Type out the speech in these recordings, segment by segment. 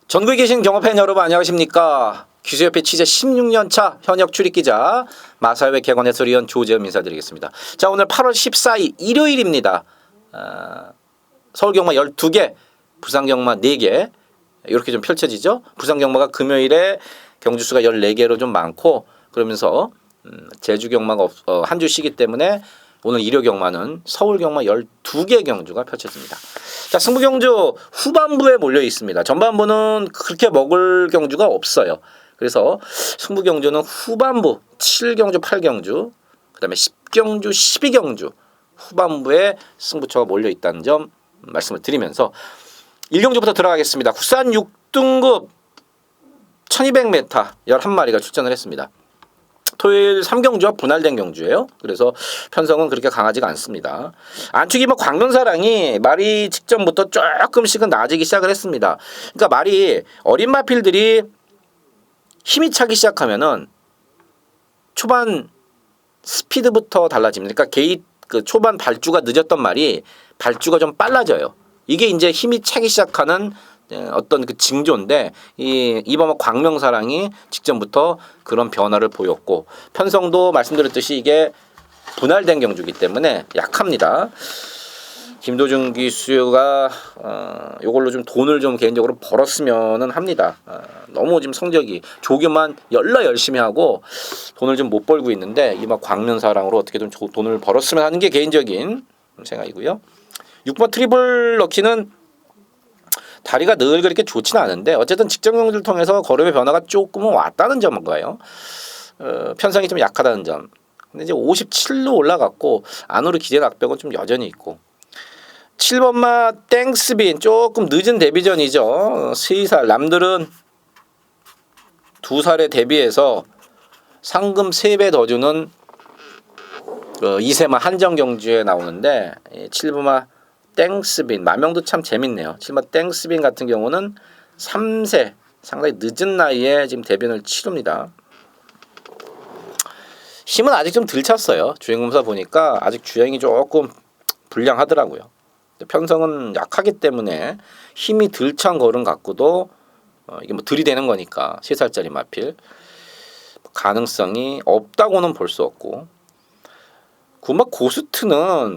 전국에 계신 경어팬 여러분 안녕하십니까. 기수협회 취재 16년차 현역 출입기자 마사회 개관 해설위원 조재현 인사드리겠습니다. 자, 오늘 8월 14일 일요일입니다. 서울경마 12개, 부산경마 4개 이렇게 좀 펼쳐지죠. 부산경마가 금요일에 경주수가 14개로 좀 많고, 그러면서 제주경마가 한 주 쉬기 때문에 오늘 일요경마는 서울경마 12개 경주가 펼쳐집니다. 자, 승부경주 후반부에 몰려 있습니다. 전반부는 그렇게 먹을 경주가 없어요. 그래서 승부경주는 후반부 7경주, 8경주, 그 다음에 10경주, 12경주 후반부에 승부처가 몰려 있다는 점 말씀을 드리면서 1경주부터 들어가겠습니다. 국산 6등급 1200m 11마리가 출전을 했습니다. 토요일 3경주와 분할된 경주예요. 그래서 편성은 그렇게 강하지가 않습니다. 안축이 광명사랑이 말이 직전부터 조금씩은 나아지기 시작을 했습니다. 그러니까 말이 어린 마필들이 힘이 차기 시작하면은 초반 스피드부터 달라집니다. 그러니까 초반 발주가 늦었던 말이 발주가 좀 빨라져요. 이게 이제 힘이 차기 시작하는 어떤 그 징조인데, 이번 광명사랑이 직전부터 그런 변화를 보였고, 편성도 말씀드렸듯이 이게 분할된 경주이기 때문에 약합니다. 김도준 기수가 이걸로 좀 돈을 좀 개인적으로 벌었으면은 합니다. 너무 지금 성적이 조교만 열심히 하고 돈을 좀 못 벌고 있는데, 이번 광명사랑으로 어떻게든 돈을 벌었으면 하는 게 개인적인 생각이고요. 6번 트리플 럭키는 다리가 늘 그렇게 좋지는 않은데 어쨌든 직전 경주를 통해서 걸음의 변화가 조금은 왔다는 점인 거예요. 편성이 좀 약하다는 점. 근데 이제 57로 올라갔고 안으로 기재 낙벽은 좀 여전히 있고. 7번마 땡스빈 조금 늦은 데뷔전이죠. 3살 남들은 2살에 데뷔해서 상금 3배 더 주는 2세마 한정 경주에 나오는데, 7번마 땡스빈 마명도 참 재밌네요. 7번 땡스빈 같은 경우는 3세 상당히 늦은 나이에 지금 데뷔를 치릅니다. 힘은 아직 좀 덜 찼어요. 주행검사 보니까 아직 주행이 조금 불량하더라고요. 편성은 약하기 때문에 힘이 덜 찬 걸음 갖고도 이게 들이대는 거니까 3살짜리 마필 가능성이 없다고는 볼 수 없고, 구막 고스트는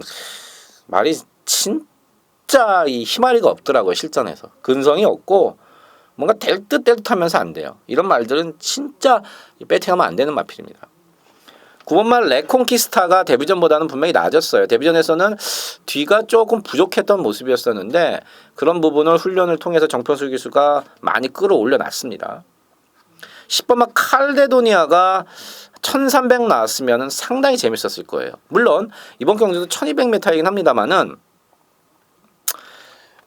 말이 진짜 이 희마리가 없더라고요. 실전에서 근성이 없고 뭔가 될 듯 하면서 안 돼요. 이런 말들은 진짜 배팅하면 안 되는 마필입니다. 9번말 레콘키스타가 데뷔전보다는 분명히 나아졌어요. 데뷔전에서는 뒤가 조금 부족했던 모습이었었는데 그런 부분을 훈련을 통해서 정평수 기수가 많이 끌어올려 놨습니다. 10번말 칼데도니아가 1300 나왔으면 상당히 재밌었을 거예요. 물론 이번 경주도 1200m이긴 합니다만은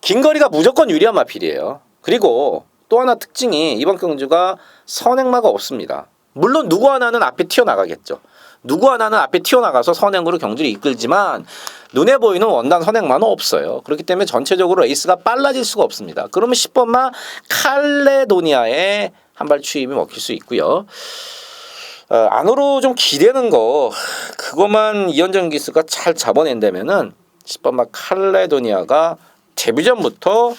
긴 거리가 무조건 유리한 마필이에요. 그리고 또 하나 특징이 이번 경주가 선행마가 없습니다. 물론 누구 하나는 앞에 튀어나가겠죠. 누구 하나는 앞에 튀어나가서 선행으로 경주를 이끌지만 눈에 보이는 원단 선행마는 없어요. 그렇기 때문에 전체적으로 레이스가 빨라질 수가 없습니다. 그러면 10번마 칼레도니아에 한발 추임이 먹힐 수 있고요. 안으로 좀 기대는 거 그것만 이현정 기수가 잘 잡아낸다면은 10번마 칼레도니아가 데뷔전부터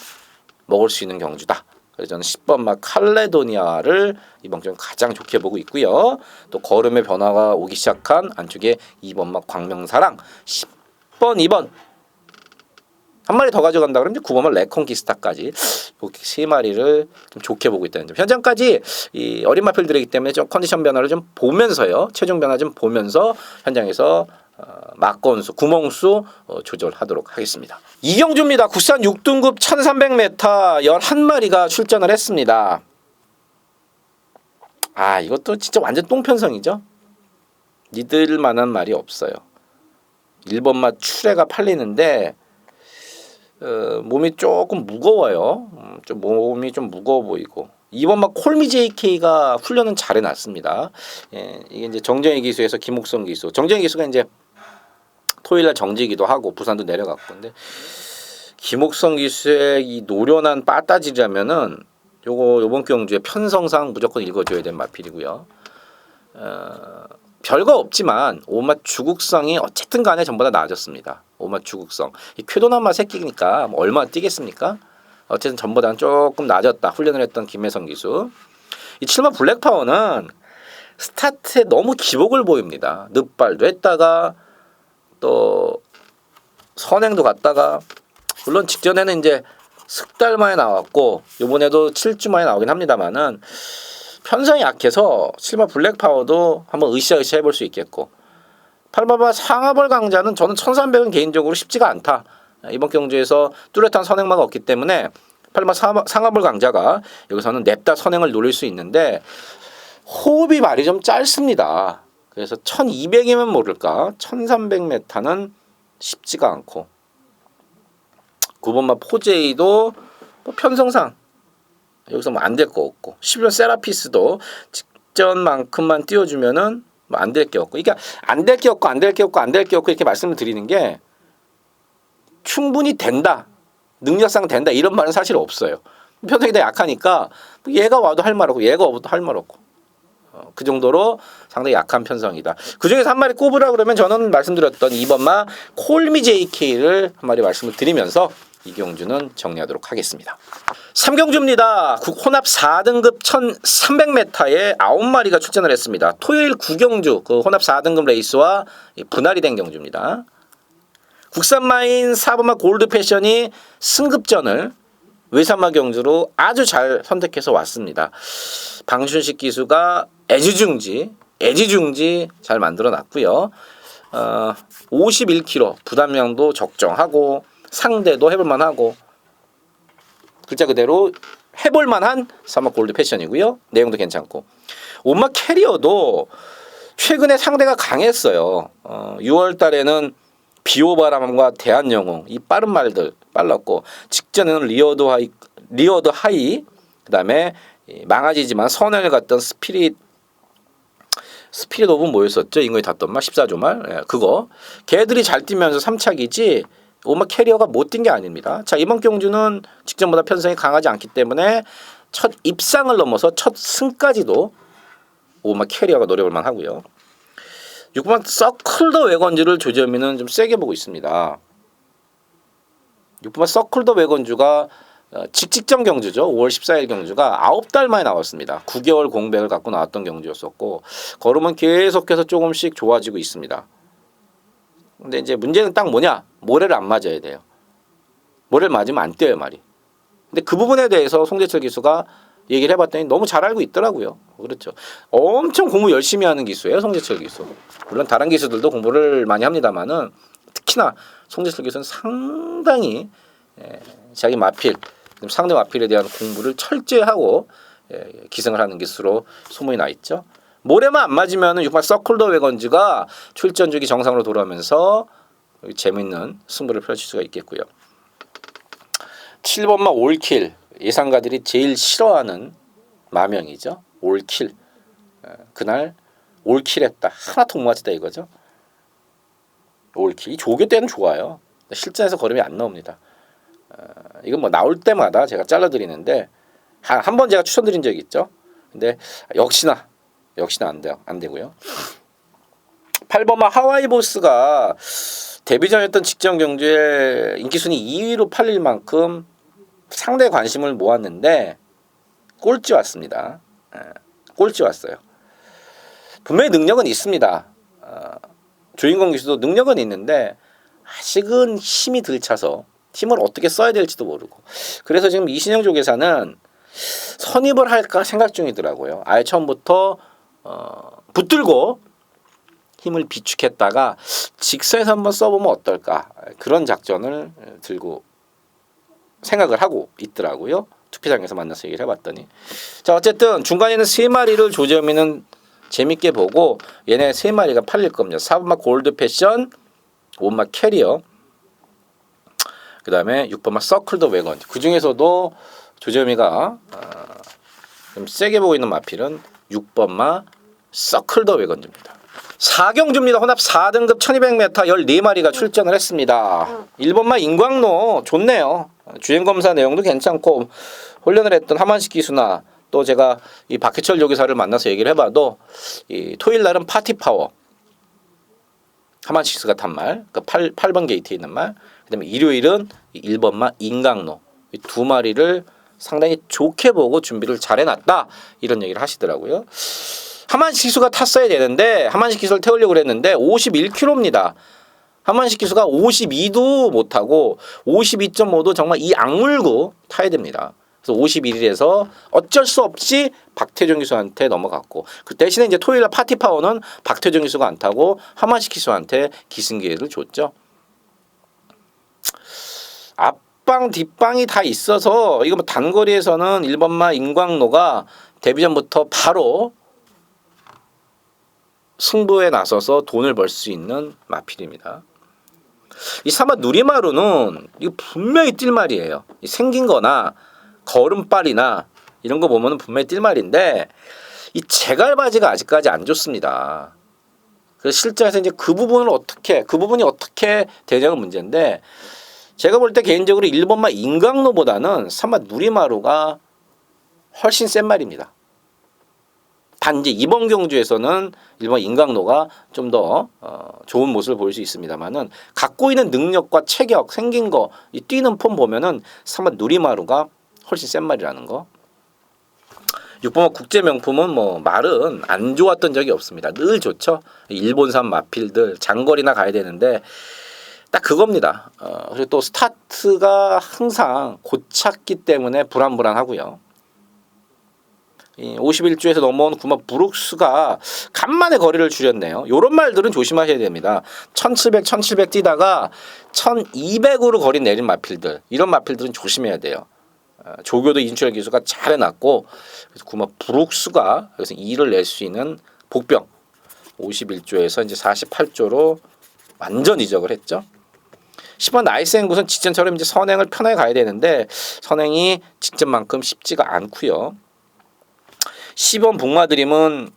먹을 수 있는 경주다. 그래서 저는 10번마 칼레도니아를 이번 주 가장 좋게 보고 있고요. 또 걸음의 변화가 오기 시작한 안쪽에 2번마 광명사랑, 10번, 2번 한 마리 더 가져간다 그러면 9번마 레콘키스타까지 이렇게 3마리를 좀 좋게 보고 있다는 점. 현장까지 이 어린 마필들이기 때문에 좀 컨디션 변화를 좀 보면서요. 체중 변화 좀 보면서 현장에서 막건수, 구멍수 조절하도록 하겠습니다. 이경주입니다. 국산 6등급 1300m 11마리가 출전을 했습니다. 이것도 진짜 완전 똥편성이죠. 믿을 만한 말이 없어요. 1번마 추레가 팔리는데 몸이 조금 무거워요. 몸이 좀 무거워 보이고. 2번마 콜미 JK가 훈련은 잘 해놨습니다. 이게 이제 정정희 기수에서 김옥성 기수. 정정희 기수가 이제 토요일날 정지기도 하고 부산도 내려갔고, 근데 김옥성 기수의 이 노련한 빠따지라면은 요번 경주에 편성상 무조건 읽어줘야 되는 마필이고요. 별거 없지만 오마 주국성이 어쨌든 간에 전보다 나아졌습니다. 오마 주국성. 이 쾌도나마 새끼니까 뭐 얼마나 뛰겠습니까? 어쨌든 전보다는 조금 나아졌다. 훈련을 했던 김혜성 기수. 이 7번 블랙파워는 스타트에 너무 기복을 보입니다. 늑발도 했다가 또 선행도 갔다가 물론 직전에는 이제 석 달 만에 나왔고 이번에도 7주 만에 나오긴 합니다만은 편성이 약해서 7번 블랙파워도 한번 으쌰으쌰 해볼 수 있겠고 8번 상하벌 강자는 저는 1300은 개인적으로 쉽지가 않다. 이번 경주에서 뚜렷한 선행마가 없기 때문에 8번 상하벌 강자가 여기서는 냅다 선행을 노릴 수 있는데 호흡이 말이 좀 짧습니다. 그래서 1200이면 모를까 1300m는 쉽지가 않고 9번마 포제이도 뭐 편성상 여기서 뭐 안 될 거 없고 11번 세라피스도 직전만큼만 띄워주면은 뭐 안 될 게 없고 그러니까 안 될 게 없고 안 될 게 없고 안 될 게 없고 이렇게 말씀을 드리는 게 충분히 된다 능력상 된다 이런 말은 사실 없어요. 편성이 더 약하니까 얘가 와도 할 말 없고 얘가 와도 할 말 없고 그 정도로 상당히 약한 편성이다. 그 중에서 한 마리 꼽으라 그러면 저는 말씀드렸던 2번마 콜미 JK를 한 마리 말씀을 드리면서 이 경주는 정리하도록 하겠습니다. 3경주입니다. 혼합 4등급 1300m에 9마리가 출전을 했습니다. 토요일 9경주 그 혼합 4등급 레이스와 분할이 된 경주입니다. 국산마인 4번마 골드 패션이 승급전을 외산마 경주로 아주 잘 선택해서 왔습니다. 방춘식 기수가 애지중지 잘 만들어 놨고요. 51kg 부담량도 적정하고 상대도 해볼만하고 글자 그대로 해볼만한 3번 골드 패션이고요. 내용도 괜찮고 온마 캐리어도 최근에 상대가 강했어요. 6월 달에는 비오바람과 대한영웅 이 빠른 말들 빨랐고 직전에는 리어드 하이 그다음에 망아지지만 선행을 갔던 스피릿 오브 뭐였었죠? 인구에 닿던 말 14조 말 그거 걔들이 잘 뛰면서 3착이지 오마 캐리어가 못 뛴 게 아닙니다. 자 이번 경주는 직전보다 편성이 강하지 않기 때문에 첫 입상을 넘어서 첫 승까지도 오마 캐리어가 노려볼 만하고요. 6번 서클 더 외건주를 조재미는 좀 세게 보고 있습니다. 6번 서클 더 외건주가 직전 경주죠. 5월 14일 경주가 9달 만에 나왔습니다. 9개월 공백을 갖고 나왔던 경주였었고 걸음은 계속해서 조금씩 좋아지고 있습니다. 근데 이제 문제는 딱 뭐냐? 모래를 안 맞아야 돼요. 모래를 맞으면 안 뛰어요 말이. 근데 그 부분에 대해서 송재철 기수가 얘기를 해봤더니 너무 잘 알고 있더라고요. 그렇죠. 엄청 공부 열심히 하는 기수예요. 송재철 기수. 물론 다른 기수들도 공부를 많이 합니다만은 특히나 송재철 기수는 상당히 자기 마필, 상대 마필에 대한 공부를 철저히 하고 기승을 하는 기수로 소문이 나 있죠. 모래만 안 맞으면 6번 서클더 외건지가 출전 주기 정상으로 돌아오면서 재미있는 승부를 펼칠 수가 있겠고요. 7번마 올킬 예상가들이 제일 싫어하는 마명이죠. 올킬 그날 올킬했다 하나도 못 맞췄다 이거죠. 올킬 이 조교 때는 좋아요. 실전에서 걸음이 안 나옵니다. 이건 뭐 나올 때마다 제가 잘라드리는데 한 번 제가 추천드린 적이 있죠. 근데 역시나 안 되고요. 8번마 하와이 보스가 데뷔전이었던 직전 경주에 인기순위 2위로 팔릴 만큼 상대 관심을 모았는데 꼴찌 왔습니다. 꼴찌 왔어요. 분명히 능력은 있습니다. 주인공 기수도 능력은 있는데 아직은 힘이 들차서 힘을 어떻게 써야 될지도 모르고 그래서 지금 이신영 조계사는 선입을 할까 생각 중이더라고요. 아예 처음부터 붙들고 힘을 비축했다가 직선에서 한번 써보면 어떨까 그런 작전을 들고 생각을 하고 있더라고요. 투표장에서 만나서 얘기를 해봤더니 자 어쨌든 중간에는 3마리를 조재미는 재밌게 보고 얘네 3마리가 팔릴 겁니다. 4번마 골드 패션 5번마 캐리어 그 다음에 6번마 서클 더 외건 그 중에서도 조재미가 좀 세게 보고 있는 마필은 6번마 서클 더 외건주입니다. 4경주입니다. 혼합 4등급 1200m 14마리가 출전을 했습니다. 1번마 인광로 좋네요. 주행검사 내용도 괜찮고 훈련을 했던 하만식 기수나 또 제가 이 박해철 요기사를 만나서 얘기를 해봐도 이 토요일 날은 파티 파워 하만식스가 탄 말, 그 8번 게이트에 있는 말, 그다음에 일요일은 1번마 인강로 이 두 마리를 상당히 좋게 보고 준비를 잘 해놨다 이런 얘기를 하시더라고요. 하만식 기수가 탔어야 되는데 하만식 기수를 태우려고 그랬는데 51km입니다. 하만식 기수가 52도 못하고 52.5도 정말 이 악물고 타야 됩니다. 그래서 51일에서 어쩔 수 없이 박태종 기수한테 넘어갔고 그 대신에 이제 토요일날 파티 파워는 박태종 기수가 안 타고 하만식 기수한테 기승 기회를 줬죠. 앞방 뒷방이 다 있어서 이거 뭐 단거리에서는 1번마 인광로가 데뷔 전부터 바로 승부에 나서서 돈을 벌 수 있는 마필입니다. 이 사마 누리마루는 이거 분명히 뛸 말이에요. 생긴 거나 걸음발이나 이런 거 보면 분명히 뛸 말인데 이 제갈바지가 아직까지 안 좋습니다. 그래서 실전에서 이제 그 부분이 어떻게 되냐는 문제인데 제가 볼 때 개인적으로 1번마 인강로보다는 사마 누리마루가 훨씬 센 말입니다. 단지 이번 경주에서는 1번 인강로가 좀 더 좋은 모습을 보일 수 있습니다만은 갖고 있는 능력과 체격, 생긴 거, 이 뛰는 폼 보면은 사마 누리마루가 훨씬 센 말이라는 거. 6번마 국제 명품은 뭐 말은 안 좋았던 적이 없습니다. 늘 좋죠. 일본산 마필들 장거리나 가야 되는데 딱 그겁니다. 그리고 또 스타트가 항상 고착기 때문에 불안불안하고요. 51주에서 넘어온 구마 브룩스가 간만에 거리를 줄였네요. 이런 말들은 조심하셔야 됩니다. 1700 뛰다가 1200으로 거리 내린 마필들 이런 마필들은 조심해야 돼요. 조교도 인출 기수가 잘 해놨고 그래서 구마 브룩스가 여기서 2를 낼 수 있는 복병 51조에서 이제 48조로 완전 이적을 했죠. 10번 나이스앵굿은 직전처럼 이제 선행을 편하게 가야 되는데 선행이 직전만큼 쉽지가 않고요. 10번 북마드림은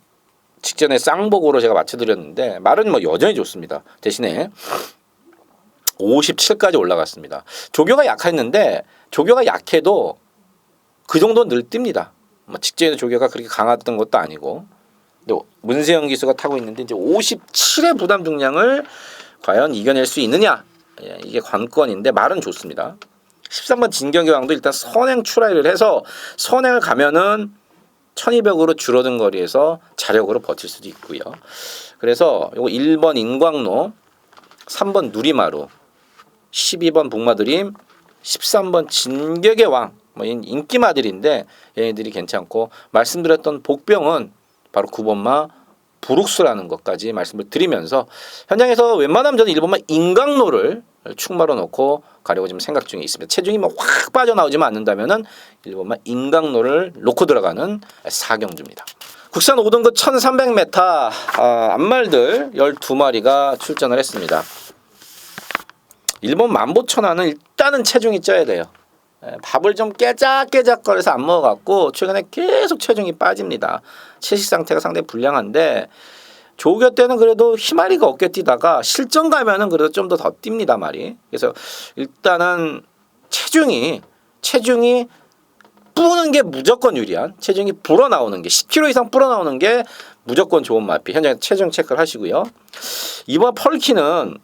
직전에 쌍복으로 제가 맞춰드렸는데 말은 뭐 여전히 좋습니다. 대신에 57까지 올라갔습니다. 조교가 약했는데 조교가 약해도 그 정도는 늘 뜁니다. 뭐 직전에 조교가 그렇게 강했던 것도 아니고 근데 문세영 기수가 타고 있는데 이제 57의 부담 중량을 과연 이겨낼 수 있느냐 이게 관건인데 말은 좋습니다. 13번 진경교황도 일단 선행 출하를 해서 선행을 가면은 1200으로 줄어든 거리에서 자력으로 버틸 수도 있고요. 그래서 요거 1번 인광로, 3번 누리마루, 12번 북마드림, 13번 진격의 왕, 뭐 인기마들인데 얘네들이 괜찮고 말씀드렸던 복병은 바로 9번마 브룩스라는 것까지 말씀을 드리면서 현장에서 웬만하면 저는 1번마 인강로를 축마로 놓고 가려고 지금 생각 중에 있습니다. 체중이 뭐 확 빠져나오지만 않는다면은 1번마 인강로를 놓고 들어가는 4경주입니다. 국산 5등급 1300m 암말들 12마리가 출전을 했습니다. 1번 만보천하는 일단은 체중이 쪄야 돼요. 밥을 좀 깨작깨작거려서 안 먹어갖고 최근에 계속 체중이 빠집니다. 채식 상태가 상당히 불량한데 조교 때는 그래도 희마리가 어깨 뛰다가 실전 가면은 그래도 좀 더 뜁니다 말이. 그래서 일단은 체중이 뿌는 게 무조건 유리한 체중이 불어나오는 게 10kg 이상 불어나오는 게 무조건 좋은 마피. 현장에 체중 체크를 하시고요. 이번 펄키는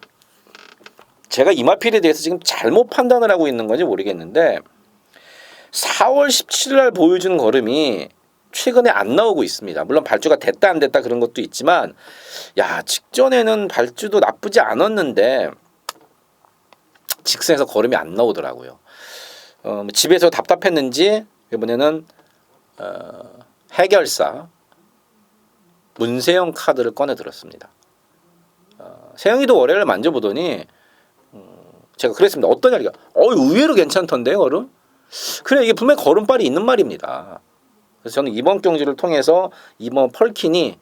제가 이 마필에 대해서 지금 잘못 판단을 하고 있는 건지 모르겠는데 4월 17일 날 보여준 걸음이 최근에 안 나오고 있습니다. 물론 발주가 됐다 안 됐다 그런 것도 있지만 직전에는 발주도 나쁘지 않았는데 직선에서 걸음이 안 나오더라고요. 집에서 답답했는지 이번에는 해결사 문세영 카드를 꺼내 들었습니다. 세영이도 월요일에 만져보더니 제가 그랬습니다. 어떤 이야기가 의외로 괜찮던데요 걸음? 그래 이게 분명히 걸음발이 있는 말입니다. 그래서 저는 이번 경주를 통해서 이번 펄킨이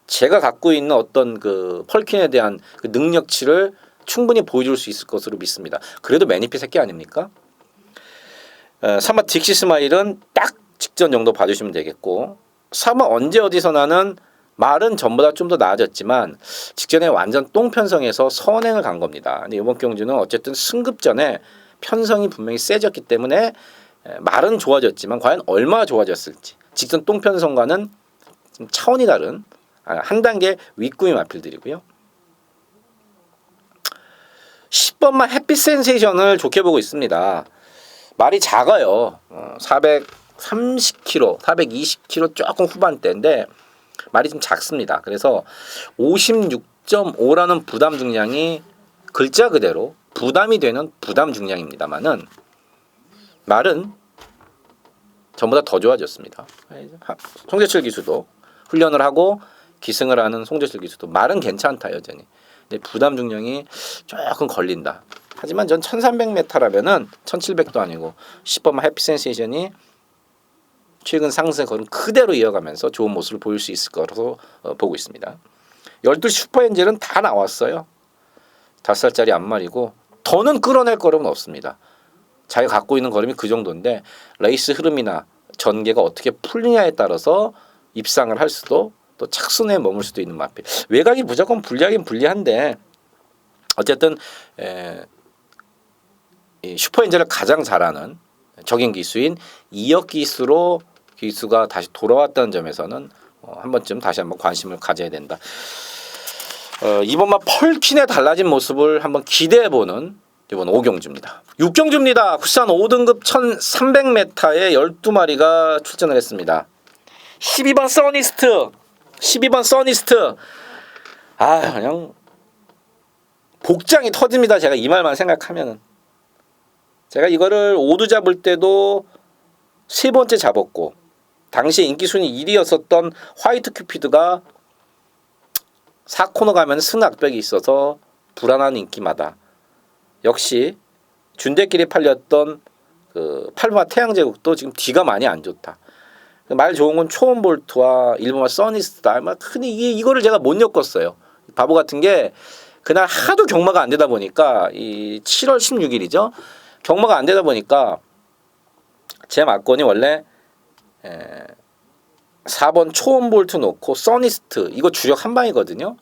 제가 갖고 있는 어떤 그 펄킨에 대한 그 능력치를 충분히 보여줄 수 있을 것으로 믿습니다. 그래도 매니피 새끼 아닙니까? 3번 딕시 스마일은 딱 직전 정도 봐주시면 되겠고 3번 언제 어디서 나는 말은 전보다 좀 더 나아졌지만 직전에 완전 똥편성에서 선행을 간 겁니다. 근데 이번 경주는 어쨌든 승급 전에 편성이 분명히 세졌기 때문에 말은 좋아졌지만 과연 얼마나 좋아졌을지 직선 똥편성과는 좀 차원이 다른 한 단계 윗구미 마필들이고요. 10번만 해피 센세이션을 좋게 보고 있습니다. 말이 작아요. 430kg, 420kg 조금 후반대인데 말이 좀 작습니다. 그래서 56.5라는 부담 중량이 글자 그대로 부담이 되는 부담 중량입니다만은 말은 전보다 더 좋아졌습니다. 송재철 기수도 훈련을 하고 기승을 하는 송재철 기수도 말은 괜찮다 여전히. 근데 부담 중량이 조금 걸린다. 하지만 전 1300m라면은 1700도 아니고 10번만 해피 센세이션이 최근 상승의 걸음 그대로 이어가면서 좋은 모습을 보일 수 있을 거라서 보고 있습니다. 12 슈퍼엔젤은 다 나왔어요. 5살짜리 앞말이고 더는 끌어낼 걸음은 없습니다. 자기가 갖고 있는 걸음이 그 정도인데 레이스 흐름이나 전개가 어떻게 풀리냐에 따라서 입상을 할 수도 또 착순에 머물 수도 있는 마필. 외곽이 무조건 불리하긴 불리한데 어쨌든 이 슈퍼엔젤을 가장 잘하는 적인 기수인 이역 기수가 다시 돌아왔다는 점에서는 한 번쯤 다시 한번 관심을 가져야 된다. 이번만 펄킨의 달라진 모습을 한번 기대해보는 이번 5경주입니다. 6경주입니다. 부산 5등급 1300m에 12마리가 출전을 했습니다. 12번 써니스트 그냥 복장이 터집니다. 제가 이 말만 생각하면은. 제가 이거를 5두 잡을 때도 3번째 잡았고 당시 인기순위 1위였었던 화이트 큐피드가 4코너 가면 승낙벽이 있어서 불안한 인기마다 역시 준대끼리 팔렸던 그 팔마 태양제국도 지금 뒤가 많이 안 좋다. 말 좋은 건 초원볼트와 일본화 써니스트다. 흔히 이거를 제가 못 엮었어요. 바보 같은 게 그날 하도 경마가 안 되다 보니까 이 7월 16일이죠. 경마가 안 되다 보니까 제 막건이 원래 4번 초원볼트 놓고 써니스트 이거 주력 한 방이거든요.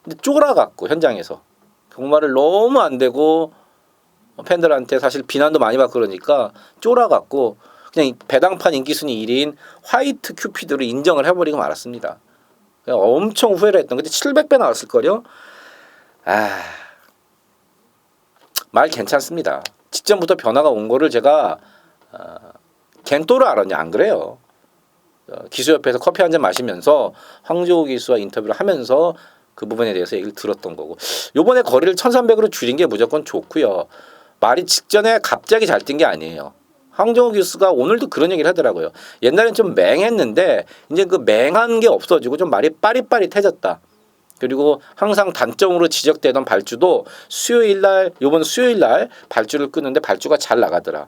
근데 쫄아갖고 현장에서 경마를 너무 안 되고 팬들한테 사실 비난도 많이 받고 그러니까 쫄아갖고 그냥 배당판 인기순위 1위인 화이트 큐피드를 인정을 해버리고 말았습니다. 엄청 후회를 했던. 근데 700배 나왔을걸요. 말 괜찮습니다. 직전부터 변화가 온 거를 제가 겐또를 알았냐 안 그래요. 기수 옆에서 커피 한 잔 마시면서 황조우 기수와 인터뷰를 하면서 그 부분에 대해서 얘기를 들었던 거고 요번에 거리를 1300으로 줄인 게 무조건 좋고요. 말이 직전에 갑자기 잘 뛴 게 아니에요. 황정우 기수가 오늘도 그런 얘기를 하더라고요. 옛날엔 좀 맹했는데 이제 그 맹한 게 없어지고 좀 말이 빠릿빠릿해졌다. 그리고 항상 단점으로 지적되던 발주도 요번 수요일날 발주를 끄는데 발주가 잘 나가더라.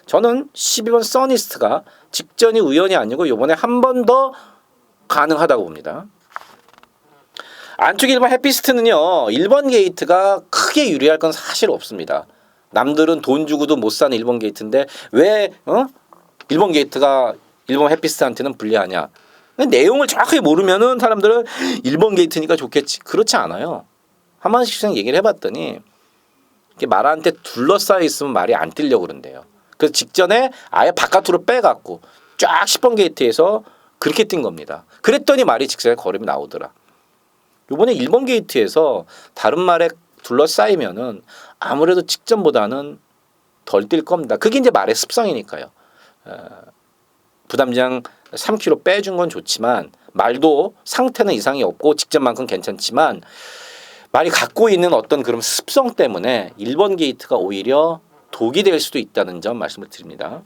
저는 12번 써니스트가 직전이 우연이 아니고 이번에 한 번 더 가능하다고 봅니다. 안쪽 1번 해피스트는요. 1번 게이트가 크게 유리할 건 사실 없습니다. 남들은 돈 주고도 못 사는 1번 게이트인데 왜 1번 게이트가 1번 해피스트한테는 불리하냐. 내용을 정확하게 모르면은 사람들은 1번 게이트니까 좋겠지. 그렇지 않아요. 한 번씩 얘기를 해봤더니 말한테 둘러싸여 있으면 말이 안 뛰려고 그런대요. 그래서 직전에 아예 바깥으로 빼갖고 쫙 10번 게이트에서 그렇게 뛴 겁니다. 그랬더니 말이 직전에 걸음이 나오더라. 요번에 1번 게이트에서 다른 말에 둘러싸이면은 아무래도 직전보다는 덜 뛸 겁니다. 그게 이제 말의 습성이니까요. 부담장 3kg 빼준 건 좋지만 말도 상태는 이상이 없고 직전만큼 괜찮지만 말이 갖고 있는 어떤 그런 습성 때문에 1번 게이트가 오히려 독이 될 수도 있다는 점 말씀을 드립니다.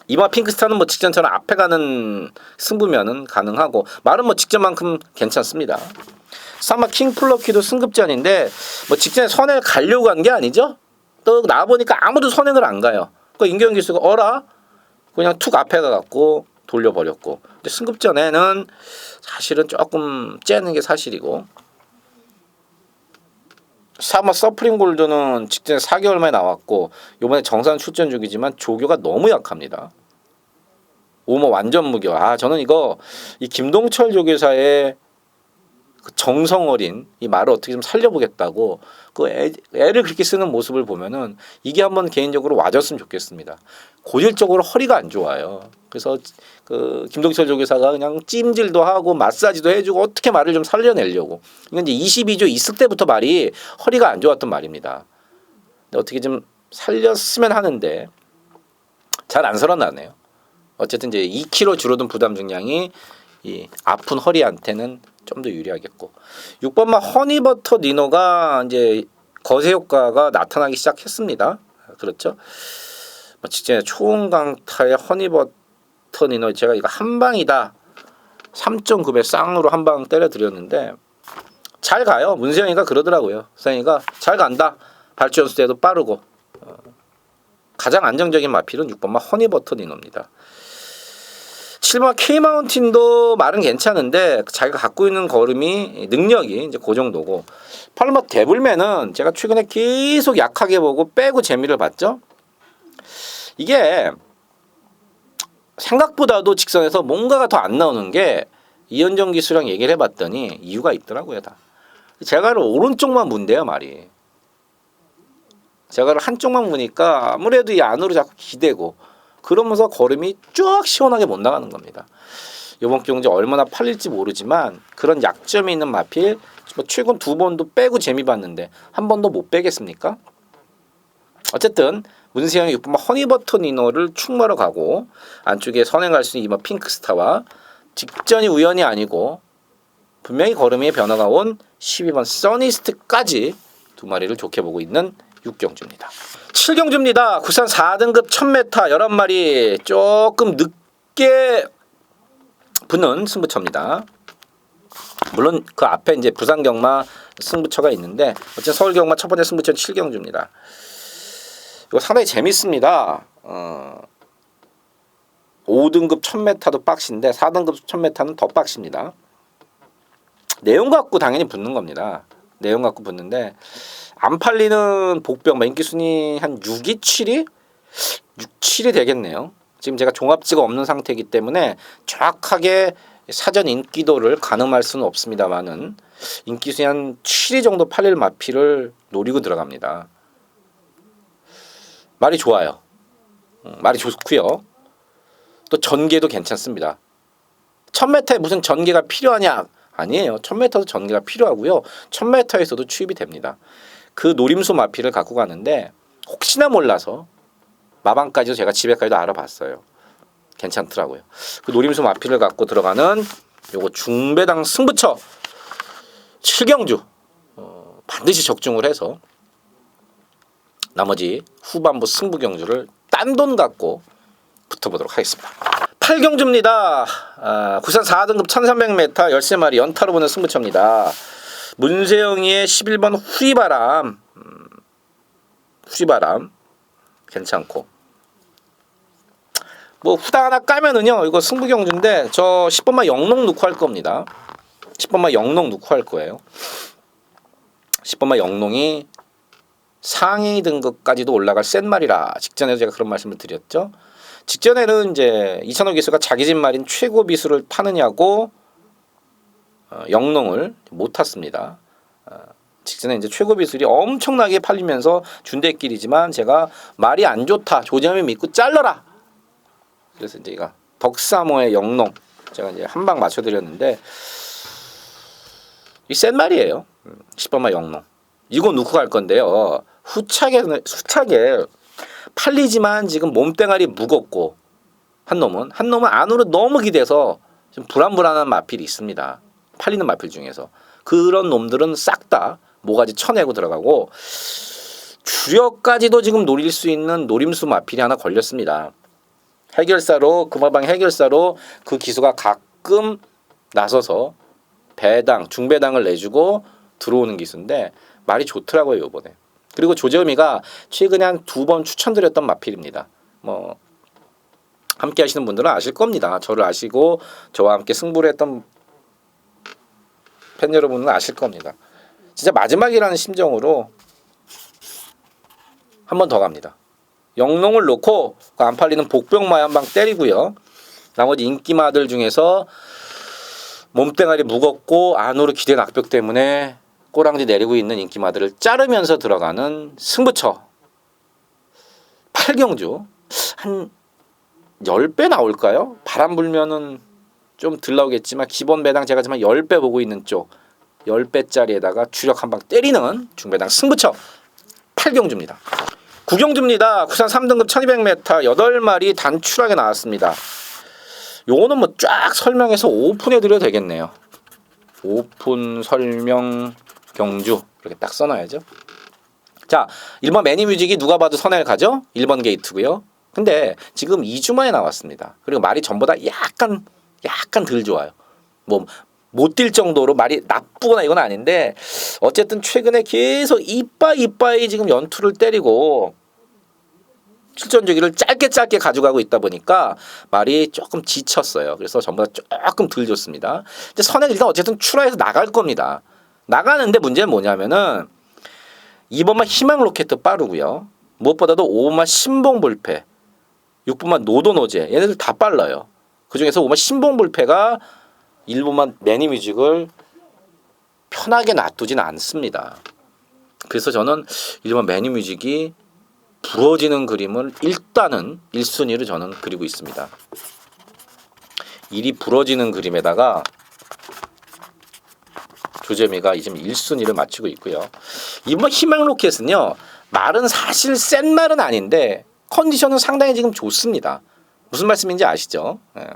이번 핑크스타는 뭐 직전처럼 앞에 가는 승부면은 가능하고 말은 뭐 직전만큼 괜찮습니다. 사마 킹플러키도 승급전인데 뭐 직전에 선행을 가려고 한 게 아니죠. 또 나와보니까 아무도 선행을 안 가요. 그 임경현 기수가 그냥 툭 앞에 가갖고 돌려버렸고. 근데 승급전에는 사실은 조금 째는 게 사실이고. 사마 서프림 골드는 직전에 4개월 만에 나왔고 이번에 정산 출전 중이지만 조교가 너무 약합니다. 오모 완전 무교. 저는 이 김동철 조교사의 그 정성 어린 이 말을 어떻게 좀 살려보겠다고 애를 그렇게 쓰는 모습을 보면은 이게 한번 개인적으로 와줬으면 좋겠습니다. 고질적으로 허리가 안 좋아요. 그래서 그 김동철 조교사가 그냥 찜질도 하고 마사지도 해주고 어떻게 말을 좀 살려내려고. 이건 이제 22조 있을 때부터 말이 허리가 안 좋았던 말입니다. 근데 어떻게 좀 살렸으면 하는데 잘 안 살아나네요. 어쨌든 이제 2kg 줄어든 부담 중량이 이 아픈 허리한테는 좀 더 유리하겠고 6번마 허니버터 니노가 이제 거세 효과가 나타나기 시작했습니다. 그렇죠? 직전에 초음강타의 허니버터 니노 제가 이거 한 방이다 3.9배 쌍으로 한 방 때려 드렸는데 잘 가요. 문세영이가 그러더라고요. 세영이가 잘 간다. 발주 연수대도 빠르고 가장 안정적인 마필은 6번마 허니버터 니노입니다. 7번 K마운틴도 말은 괜찮은데 자기가 갖고 있는 걸음이 능력이 이제 그 정도고 8번 데블맨은 제가 최근에 계속 약하게 보고 빼고 재미를 봤죠. 이게 생각보다도 직선에서 뭔가가 더 안 나오는 게 이현정 기수랑 얘기를 해봤더니 이유가 있더라고요. 다 제가를 오른쪽만 문대요 말이. 제가를 한쪽만 무니까 아무래도 이 안으로 자꾸 기대고 그러면서 걸음이 쭉 시원하게 못 나가는 겁니다. 이번 경제 얼마나 팔릴지 모르지만 그런 약점이 있는 마필 최근 2번도 빼고 재미 봤는데 한 번도 못 빼겠습니까? 어쨌든 문세영이 6번마 허니버터 니노를 축마로 가고 안쪽에 선행할 수 있는 2번 핑크스타와 직전이 우연이 아니고 분명히 걸음의 변화가 온 12번 써니스트까지 두 마리를 좋게 보고 있는 6경주입니다. 7경주입니다. 구산 4등급 1000m 11마리 조금 늦게 붙는 승부처입니다. 물론 그 앞에 이제 부산경마 승부처가 있는데 어쨌든 서울경마 첫 번째 승부처는 7경주입니다. 이거 상당히 재밌습니다. 5등급 1000m도 빡신데 4등급 1000m는 더 빡십니다. 내용 갖고 당연히 붙는 겁니다. 내용 갖고 붙는데 안 팔리는 복병 인기 순위 한 6위, 7위? 6, 7위 되겠네요. 지금 제가 종합지가 없는 상태이기 때문에 정확하게 사전 인기도를 가늠할 수는 없습니다만은 인기 순위 한 7위 정도 팔릴 마필을 노리고 들어갑니다. 말이 좋아요. 말이 좋고요. 또 전개도 괜찮습니다. 1000m에 무슨 전개가 필요하냐? 아니에요. 1000m도 전개가 필요하고요. 1000m에서도 추입이 됩니다. 그 노림수 마필을 갖고 가는데 혹시나 몰라서 마방까지도 제가 집에까지도 알아봤어요. 괜찮더라고요. 그 노림수 마필을 갖고 들어가는 요거 중배당 승부처 7경주 반드시 적중을 해서 나머지 후반부 승부 경주를 딴 돈 갖고 붙어보도록 하겠습니다. 8경주입니다. 구산 4등급 1300m 13마리 연타로 보는 승부처입니다. 문세영이의 11번 후리바람 괜찮고 뭐 후다 하나 까면은요 이거 승부 경주인데 저 10번만 영농 넣고 할 겁니다. 10번만 영농 넣고 할 거예요. 10번만 영농이 상위 등급까지도 올라갈 센 말이라 직전에도 제가 그런 말씀을 드렸죠. 직전에는 이제 이찬호 기수가 자기 집 말인 최고 비수를 타느냐고 영농을 못 탔습니다. 직전에 이제 최고 비술이 엄청나게 팔리면서 준대길이지만 제가 말이 안 좋다 조점이 믿고 잘라라. 그래서 이제 이거 덕사모의 영농 제가 이제 한 방 맞춰드렸는데 이 센 말이에요. 10번만 영농 이거 놓고 갈 건데요. 후차게 팔리지만 지금 몸뚱아리 무겁고 한 놈은 안으로 너무 기대서 좀 불안불안한 마필이 있습니다. 팔리는 마필 중에서 그런 놈들은 싹 다 모가지 쳐내고 들어가고 주력까지도 지금 노릴 수 있는 노림수 마필이 하나 걸렸습니다. 해결사로 금화방 해결사로 그 기수가 가끔 나서서 배당 중배당을 내주고 들어오는 기수인데 말이 좋더라고요 이번에. 그리고 조재음이가 최근에 한 2번 추천드렸던 마필입니다. 뭐 함께 하시는 분들은 아실 겁니다. 저를 아시고 저와 함께 승부를 했던 팬 여러분은 아실 겁니다. 진짜 마지막이라는 심정으로 한 번 더 갑니다. 영농을 놓고 안 팔리는 복병마에 한 방 때리고요. 나머지 인기마들 중에서 몸뚱아리 무겁고 안으로 기대 낙벽 때문에 꼬랑지 내리고 있는 인기마들을 자르면서 들어가는 승부처 8경주 한 10배 나올까요? 바람 불면은 좀 덜 나오겠지만 기본 배당 제가 지금 10배 보고 있는 쪽 10배짜리에다가 주력 한 방 때리는 중배당 승부처 8경주입니다. 9경주입니다. 구산 3등급 1200m 8마리 단출하게 나왔습니다. 요거는 뭐 쫙 설명해서 오픈해 드려도 되겠네요. 오픈 설명 경주 이렇게 딱 써놔야죠. 자, 1번 매니뮤직이 누가 봐도 선행을 가죠. 1번 게이트고요. 근데 지금 2주 만에 나왔습니다. 그리고 말이 전보다 약간 덜 좋아요. 뭐 못 뛸 정도로 말이 나쁘거나 이건 아닌데 어쨌든 최근에 계속 이빠이 지금 연투를 때리고 출전 주기를 짧게 가져가고 있다 보니까 말이 조금 지쳤어요. 그래서 전보다 조금 덜 좋습니다. 근데 선행 일단 어쨌든 출하해서 나갈 겁니다. 나가는데 문제는 뭐냐면은 2번만 희망 로켓 빠르고요. 무엇보다도 5번만 신봉 불패, 6번만 노도노제 얘네들 다 빨라요. 그중에서 5번 신봉 불패가 1번만 매니뮤직을 편하게 놔두진 않습니다. 그래서 저는 1번 매니뮤직이 부러지는 그림을 일단은 1순위로 저는 그리고 있습니다. 일이 부러지는 그림에다가 조재미가 지금 1순위를 맞추고 있고요. 이번 희망 로켓은요. 말은 사실 센 말은 아닌데 컨디션은 상당히 지금 좋습니다. 무슨 말씀인지 아시죠? 예.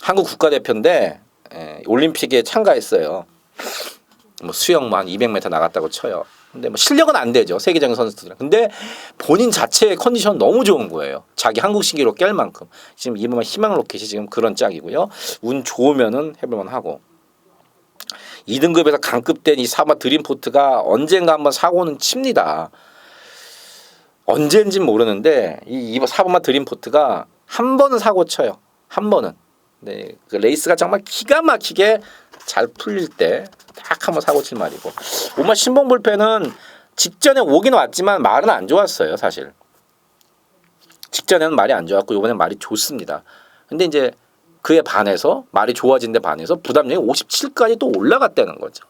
한국 국가대표인데 올림픽에 참가했어요. 뭐 수영 한 200m 나갔다고 쳐요. 근데 뭐 실력은 안 되죠. 세계적인 선수들은. 근데 본인 자체의 컨디션 너무 좋은 거예요. 자기 한국 신기록 깰 만큼. 지금 이번만 희망 로켓이 지금 그런 짝이고요. 운 좋으면은 해볼만 하고. 2등급에서 강급된 이 사마 드림포트가 언젠가 한번 사고는 칩니다. 언제인지는 모르는데 이 4번마 드림포트가 한 번은 사고 쳐요. 한 번은. 네, 그 레이스가 정말 기가 막히게 잘 풀릴 때 딱 한번 사고 칠 말이고. 5번 신봉 불패는 직전에 오긴 왔지만 말은 안 좋았어요, 사실. 직전에는 말이 안 좋았고 이번엔 말이 좋습니다. 근데 이제 그에 반해서 말이 좋아진 데 반해서 부담력이 57까지 또 올라갔다는 거죠.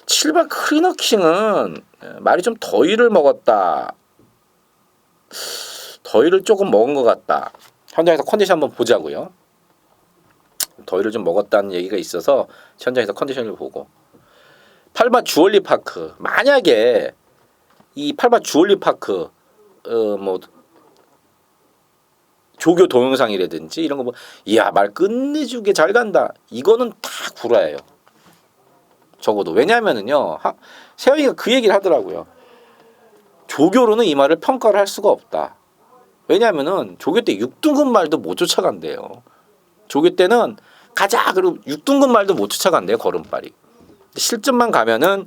7번 크리너킹은 말이 좀 더위를 먹었다. 더위를 조금 먹은 것 같다. 현장에서 컨디션 한번 보자고요. 더위를 좀 먹었다는 얘기가 있어서 현장에서 컨디션을 보고. 8번 주얼리 파크. 만약에 이 8번 주얼리 파크 뭐 조교 동영상이라든지 이런 거 뭐 이야 말 끝내주게 잘 간다. 이거는 다 구라예요. 적어도 왜냐하면은요 세영이가 그 얘기를 하더라고요. 조교로는 이 말을 평가를 할 수가 없다. 왜냐하면은 조교 때 6등급 말도 못 쫓아간대요. 조교 때는 가자 그리고 6등급 말도 못 쫓아간대요. 걸음발이. 실전만 가면은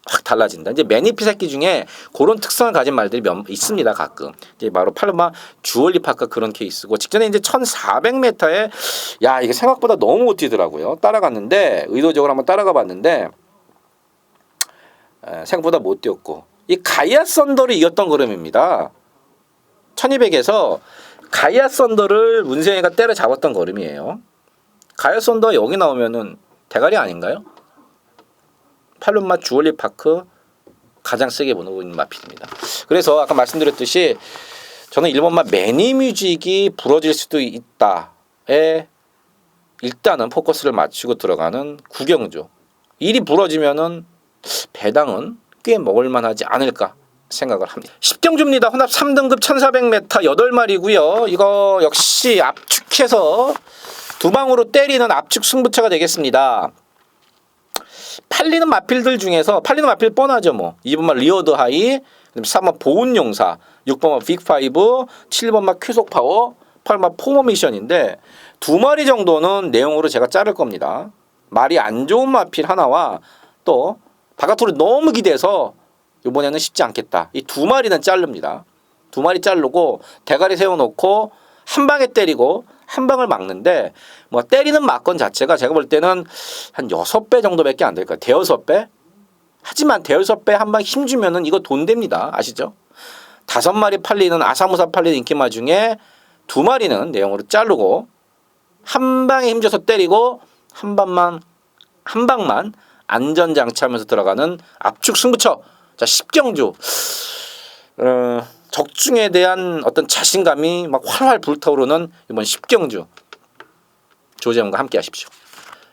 확 달라진다. 이제 매니피 새끼 중에 그런 특성을 가진 말들이 있습니다. 가끔. 이제 바로 팔로마 주얼리 파크 그런 케이스고 직전에 이제 1400m에 야 이게 생각보다 너무 못 뛰더라고요. 따라갔는데 의도적으로 한번 따라가 봤는데 생각보다 못 뛰었고 이 가이아 썬더를 이겼던 걸음입니다. 1200에서 가이아 썬더를 문세영이가 때려잡았던 걸음이에요. 가이아 썬더 여기 나오면은 대가리 아닌가요? 팔룸마 주얼리 파크 가장 세게 보고 있는 마필입니다. 그래서 아까 말씀드렸듯이 저는 1번마 매니뮤직이 부러질 수도 있다에 일단은 포커스를 맞추고 들어가는 구경주. 일이 부러지면은 배당은 꽤 먹을만하지 않을까 생각을 합니다. 10경주입니다. 혼합 3등급 1400m 8마리고요. 이거 역시 압축해서 두 방으로 때리는 압축 승부처가 되겠습니다. 팔리는 마필들 중에서 팔리는 마필 뻔하죠 뭐. 2번만 리어드 하이, 3번 보온 용사, 6번만 빅5, 7번만 쾌속 파워, 8번만 포머 미션인데 두 마리 정도는 내용으로 제가 자를 겁니다. 말이 안 좋은 마필 하나와 또 바깥으로 너무 기대서 이번에는 쉽지 않겠다. 이 두 마리는 자릅니다. 두 마리 자르고 대가리 세워놓고 한 방에 때리고 한 방을 막는데 뭐 때리는 막건 자체가 제가 볼 때는 한 6배 정도밖에 안 될 거예요. 대여섯 배? 하지만 대여섯 배 한 방 힘주면은 이거 돈 됩니다. 아시죠? 5마리 팔리는 아사무사 팔리는 인기마 중에 2마리는 내용으로 자르고 한 방에 힘줘서 때리고 한 방만 안전장치하면서 들어가는 압축 승부처. 자 10경주 적중에 대한 어떤 자신감이 막 활활 불타오르는 이번 10경주 조재현과 함께 하십시오.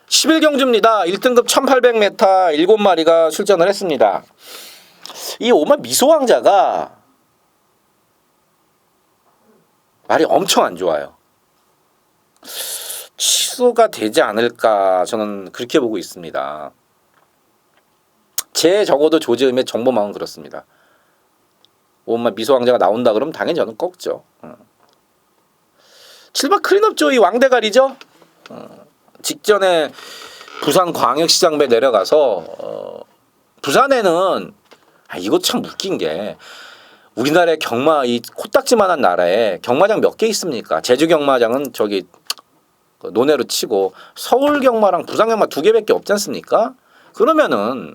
11경주입니다. 1등급 1800m 7마리가 출전을 했습니다. 이 오마 미소왕자가 말이 엄청 안 좋아요. 취소가 되지 않을까 저는 그렇게 보고 있습니다. 제 적어도 조재음의 정보망은 그렇습니다. 오마 미소왕자가 나온다 그러면 당연히 저는 꺾죠. 7번 클린업 조이 왕대가리죠. 직전에 부산 광역시장배 내려가서 부산에는 이거 참 웃긴 게 우리나라의 경마 이 코딱지만한 나라에 경마장 몇 개 있습니까? 제주 경마장은 저기 논해로 치고 서울 경마랑 부산 경마 2개밖에 없지 않습니까? 그러면은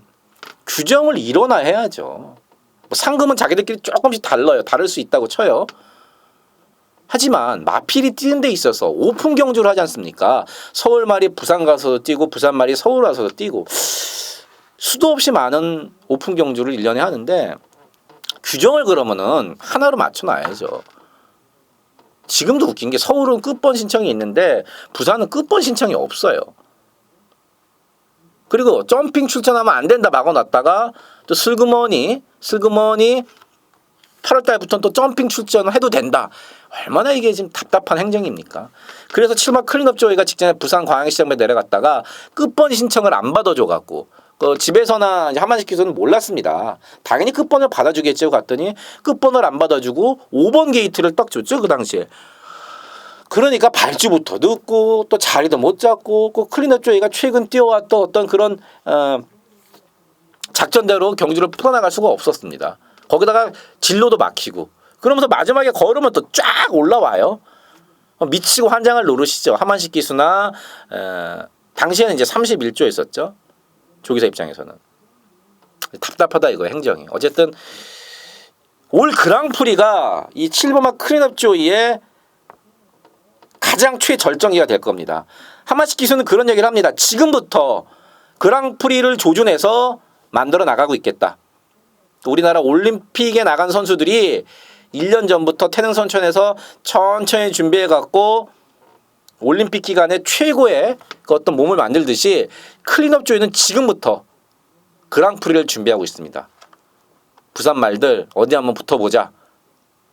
규정을 일어나 해야죠. 뭐 상금은 자기들끼리 조금씩 달라요. 다를 수 있다고 쳐요. 하지만 마필이 뛰는 데 있어서 오픈 경주를 하지 않습니까? 서울 말이 부산 가서 뛰고 부산 말이 서울 와서 뛰고 수도 없이 많은 오픈 경주를 1년에 하는데 규정을 그러면은 하나로 맞춰놔야죠. 지금도 웃긴 게 서울은 끝번 신청이 있는데 부산은 끝번 신청이 없어요. 그리고 점핑 출전하면 안 된다 막아놨다가 또 슬그머니 8월달부터는 또 점핑 출전을 해도 된다. 얼마나 이게 지금 답답한 행정입니까? 그래서 7마 클린업 조이가 직전에 부산 광역시장에 내려갔다가 끝번 신청을 안 받아줘갖고 집에서나 한만식 기수는 몰랐습니다. 당연히 끝번을 받아주겠죠 갔더니 끝번을 안 받아주고 5번 게이트를 딱 줬죠 그 당시에. 그러니까 발주부터 늦고 또 자리도 못 잡고 그 클린업 조이가 최근 뛰어왔던 어떤 그런 작전대로 경주를 풀어나갈 수가 없었습니다. 거기다가 진로도 막히고 그러면서 마지막에 걸으면 또 쫙 올라와요. 미치고 환장을 노르시죠. 하만식 기수나 당시에는 이제 31조였었죠. 조기사 입장에서는 답답하다 이거 행정이. 어쨌든 올 그랑프리가 이 7번마 클린업 조이의 가장 최절정기가 될 겁니다. 하만식 기수는 그런 얘기를 합니다. 지금부터 그랑프리를 조준해서 만들어 나가고 있겠다. 또 우리나라 올림픽에 나간 선수들이 1년 전부터 태능선천에서 천천히 준비해갖고 올림픽 기간에 최고의 그 어떤 몸을 만들듯이 클린업 조이는 지금부터 그랑프리를 준비하고 있습니다. 부산 말들 어디 한번 붙어보자.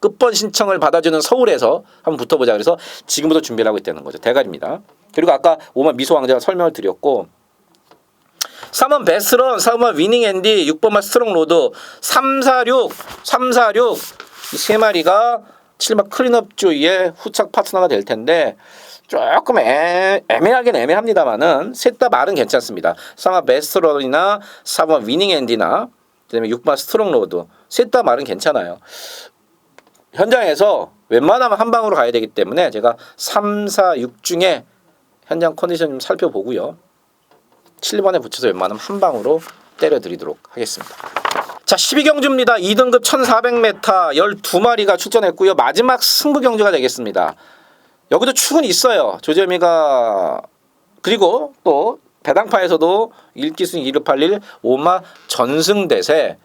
끝번 신청을 받아주는 서울에서 한번 붙어보자. 그래서 지금부터 준비를 하고 있다는 거죠. 대가리입니다. 그리고 아까 5번 미소왕자가 설명을 드렸고 3번 베스런, 4번 위닝 앤디, 6번만 스트롱 로드, 346 이 세 마리가 7번 클린업 조이의 후착 파트너가 될 텐데 조금 애매하긴 애매합니다만은 셋 다 말은 괜찮습니다. 3번 베스런이나 4번 위닝 앤디나 그다음에 6번 스트롱 로드 셋 다 말은 괜찮아요. 현장에서 웬만하면 한 방으로 가야 되기 때문에 제가 3, 4, 6 중에 현장 컨디션 좀 살펴보고요. 7번에 붙여서 웬만하면 한 방으로 때려드리도록 하겠습니다. 자, 12경주입니다. 2등급 1400m 12마리가 출전했고요. 마지막 승부경주가 되겠습니다. 여기도 축은 있어요. 조재미가 그리고 또 배당파에서도 1기순위 2를8일 오마 전승대세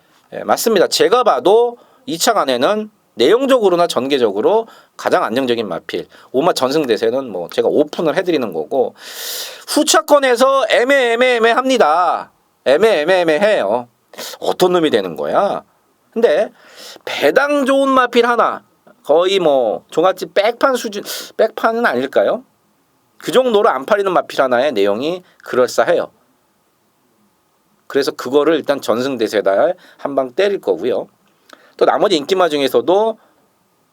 맞습니다. 제가 봐도 2차간에는 내용적으로나 전개적으로 가장 안정적인 마필 오마 전승대세는 뭐 제가 오픈을 해드리는 거고 후차권에서 애매합니다. 애매해요. 어떤 놈이 되는 거야? 근데 배당 좋은 마필 하나 거의 뭐 종갓집 백판 수준 백판은 아닐까요? 그 정도로 안 팔리는 마필 하나의 내용이 그럴싸해요. 그래서 그거를 일단 전승대세에다 한 방 때릴 거고요. 또 나머지 인기마 중에서도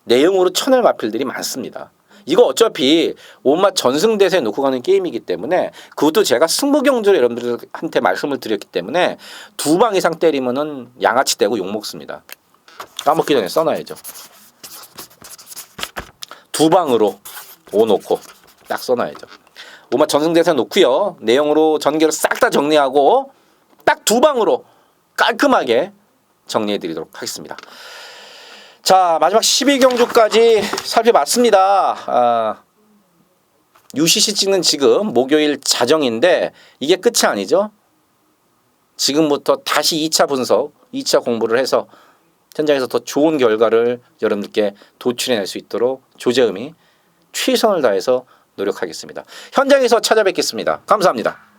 내용으로 쳐낼 마필들이 많습니다. 이거 어차피 온맛 전승대세에 놓고 가는 게임이기 때문에 그것도 제가 승부경주를 여러분들한테 말씀을 드렸기 때문에 2방 이상 때리면은 양아치 되고 욕먹습니다. 까먹기 전에 써놔야죠. 2방으로 5 놓고 딱 써놔야죠. 온맛 전승대세 놓고요. 내용으로 전개로 싹 다 정리하고 딱 2방으로 깔끔하게 정리해드리도록 하겠습니다. 자, 마지막 12경주까지 살펴봤습니다. UCC 찍는 지금 목요일 자정인데 이게 끝이 아니죠. 지금부터 다시 2차 분석, 2차 공부를 해서 현장에서 더 좋은 결과를 여러분들께 도출해낼 수 있도록 조재음이 최선을 다해서 노력하겠습니다. 현장에서 찾아뵙겠습니다. 감사합니다.